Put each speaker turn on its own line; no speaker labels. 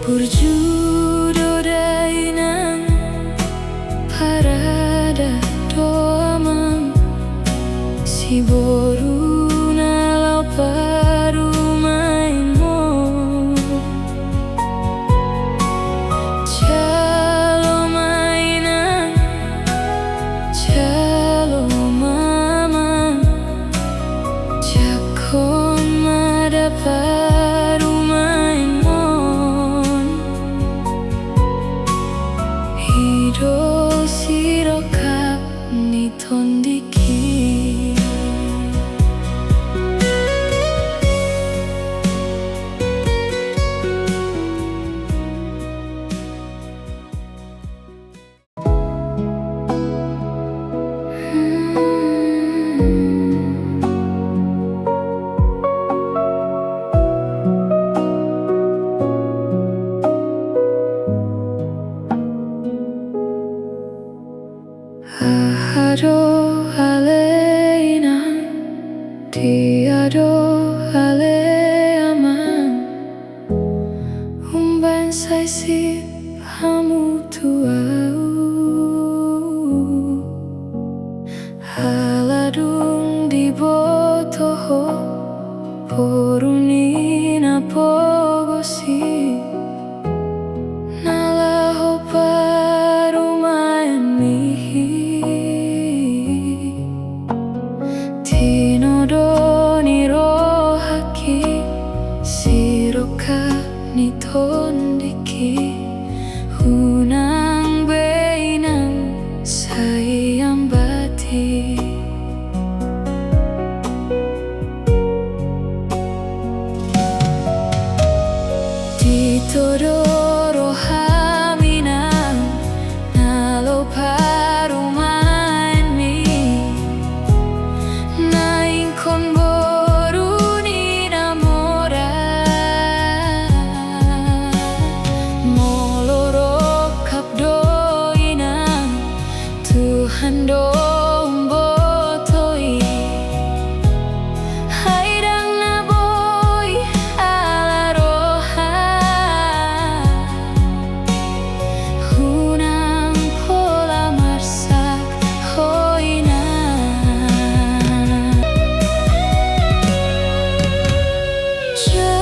Purjudo dainang parada doamang si boru nalau paru mainmo calo mainang calo mamang jakon madapat Hido sirokap ni tondiki Ahado aleina tiado aleaman umban saisi hamu tuau haladung di botoho porunina pogosi nalaho parumayan mihi Tinodoni rohaki siroka ni tondiki hunang beinang sayang bati Ditodoro haminang nalo parumain mi naing kon boru ni namora moloro kapdo inang Tuhan dong botoi haidang naboy ala roha hunang pola marsak hoina Just